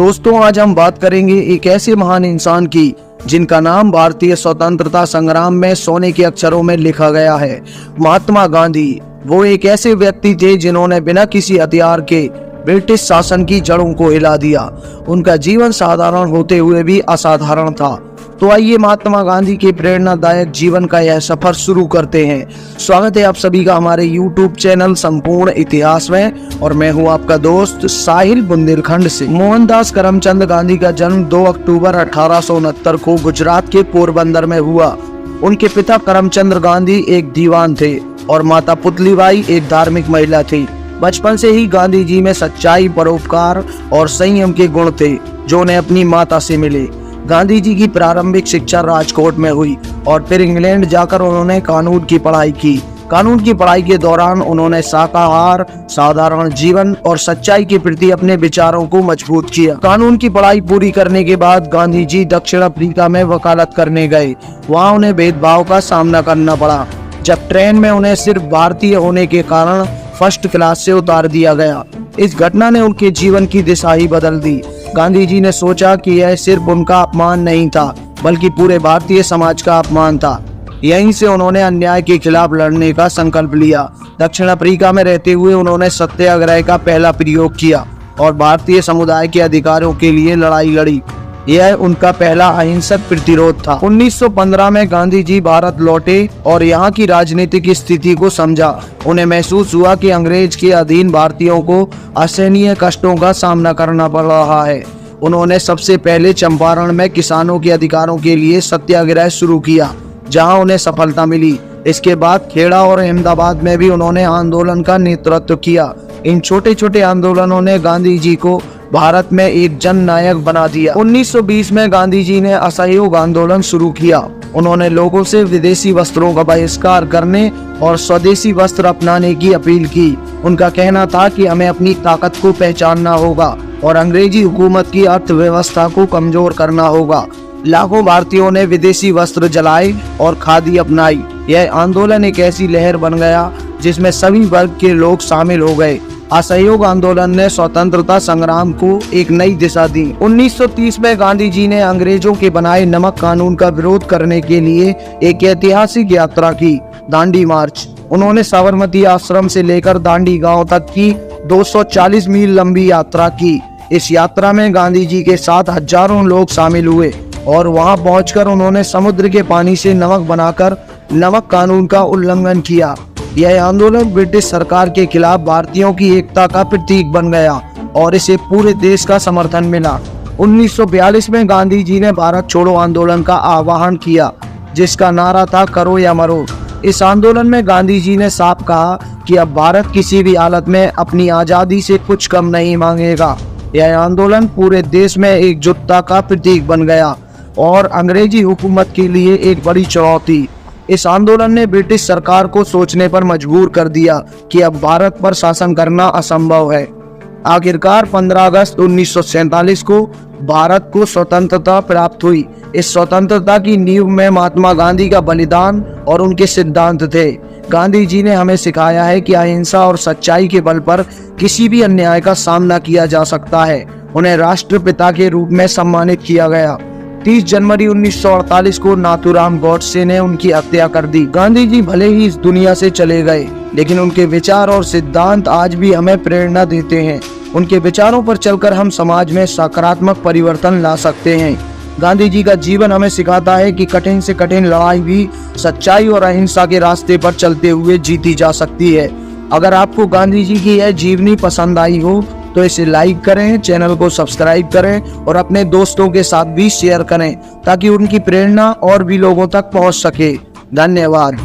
दोस्तों, आज हम बात करेंगे एक ऐसे महान इंसान की जिनका नाम भारतीय स्वतंत्रता संग्राम में सोने के अक्षरों में लिखा गया है, महात्मा गांधी। वो एक ऐसे व्यक्ति थे जिन्होंने बिना किसी हथियार के ब्रिटिश शासन की जड़ों को हिला दिया। उनका जीवन साधारण होते हुए भी असाधारण था। तो आइए महात्मा गांधी के प्रेरणादायक जीवन का यह सफर शुरू करते हैं। स्वागत है आप सभी का हमारे YouTube चैनल संपूर्ण इतिहास में, और मैं हूं आपका दोस्त साहिल बुंदेलखंड से। मोहनदास करमचंद गांधी का जन्म 2 अक्टूबर 1869 को गुजरात के पोरबंदर में हुआ। उनके पिता करमचंद गांधी एक दीवान थे और माता पुतलीबाई एक धार्मिक महिला थी। बचपन से ही गांधी जी में सच्चाई, परोपकार और संयम के गुण थे जो उन्हें अपनी माता से मिले। गांधी जी की प्रारंभिक शिक्षा राजकोट में हुई और फिर इंग्लैंड जाकर उन्होंने कानून की पढ़ाई की। कानून की पढ़ाई के दौरान उन्होंने शाकाहार, साधारण जीवन और सच्चाई के प्रति अपने विचारों को मजबूत किया। कानून की पढ़ाई पूरी करने के बाद गांधी जी दक्षिण अफ्रीका में वकालत करने गए। वहां उन्हें भेदभाव का सामना करना पड़ा जब ट्रेन में उन्हें सिर्फ भारतीय होने के कारण फर्स्ट क्लास से उतार दिया गया। इस घटना ने उनके जीवन की दिशा ही बदल दी। गांधी जी ने सोचा कि यह सिर्फ उनका अपमान नहीं था, बल्कि पूरे भारतीय समाज का अपमान था। यहीं से उन्होंने अन्याय के खिलाफ लड़ने का संकल्प लिया। दक्षिण अफ्रीका में रहते हुए उन्होंने सत्याग्रह का पहला प्रयोग किया और भारतीय समुदाय के अधिकारों के लिए लड़ाई लड़ी। यह उनका पहला अहिंसक प्रतिरोध था। 1915 में गांधी जी भारत लौटे और यहाँ की राजनीतिक स्थिति को समझा। उन्हें महसूस हुआ कि अंग्रेज के अधीन भारतीयों को असहनीय कष्टों का सामना करना पड़ रहा है। उन्होंने सबसे पहले चंपारण में किसानों के अधिकारों के लिए सत्याग्रह शुरू किया, जहाँ उन्हें सफलता मिली। इसके बाद खेड़ा और अहमदाबाद में भी उन्होंने आंदोलन का नेतृत्व किया। इन छोटे छोटे आंदोलनों ने गांधी जी को भारत में एक जन नायक बना दिया। 1920 में गांधी जी ने असहयोग आंदोलन शुरू किया। उन्होंने लोगों से विदेशी वस्त्रों का बहिष्कार करने और स्वदेशी वस्त्र अपनाने की अपील की। उनका कहना था कि हमें अपनी ताकत को पहचानना होगा और अंग्रेजी हुकूमत की अर्थव्यवस्था को कमजोर करना होगा। लाखों भारतीयों ने विदेशी वस्त्र जलाए और खादी अपनाई। यह आंदोलन एक ऐसी लहर बन गया जिसमें सभी वर्ग के लोग शामिल हो गए। असहयोग आंदोलन ने स्वतंत्रता संग्राम को एक नई दिशा दी। 1930 में गांधी जी ने अंग्रेजों के बनाए नमक कानून का विरोध करने के लिए एक ऐतिहासिक यात्रा की, दांडी मार्च। उन्होंने साबरमती आश्रम से लेकर दांडी गांव तक की 240 मील लंबी यात्रा की। इस यात्रा में गांधी जी के साथ हजारों लोग शामिल हुए और वहां पहुंचकर उन्होंने समुद्र के पानी से नमक बनाकर नमक कानून का उल्लंघन किया। यह आंदोलन ब्रिटिश सरकार के खिलाफ भारतीयों की एकता का प्रतीक बन गया और इसे पूरे देश का समर्थन मिला। 1942 में गांधी जी ने भारत छोड़ो आंदोलन का आह्वान किया, जिसका नारा था करो या मरो। इस आंदोलन में गांधी जी ने साफ कहा कि अब भारत किसी भी हालत में अपनी आज़ादी से कुछ कम नहीं मांगेगा। यह आंदोलन पूरे देश में एकजुटता का प्रतीक बन गया और अंग्रेजी हुकूमत के लिए एक बड़ी चुनौती। इस आंदोलन ने ब्रिटिश सरकार को सोचने पर मजबूर कर दिया कि अब भारत पर शासन करना असंभव है। आखिरकार 15 अगस्त 1947 को भारत को स्वतंत्रता प्राप्त हुई। इस स्वतंत्रता की नींव में महात्मा गांधी का बलिदान और उनके सिद्धांत थे। गांधी जी ने हमें सिखाया है कि अहिंसा और सच्चाई के बल पर किसी भी अन्याय का सामना किया जा सकता है। उन्हें राष्ट्रपिता के रूप में सम्मानित किया गया। 30 जनवरी 1948 को नाथूराम गॉडसे ने उनकी हत्या कर दी। गांधी जी भले ही इस दुनिया से चले गए, लेकिन उनके विचार और सिद्धांत आज भी हमें प्रेरणा देते हैं। उनके विचारों पर चलकर हम समाज में सकारात्मक परिवर्तन ला सकते हैं। गांधी जी का जीवन हमें सिखाता है कि कठिन से कठिन लड़ाई भी सच्चाई और अहिंसा के रास्ते पर चलते हुए जीती जा सकती है। अगर आपको गांधी जी की यह जीवनी पसंद आई हो तो इसे लाइक करें, चैनल को सब्सक्राइब करें और अपने दोस्तों के साथ भी शेयर करें ताकि उनकी प्रेरणा और भी लोगों तक पहुंच सके। धन्यवाद।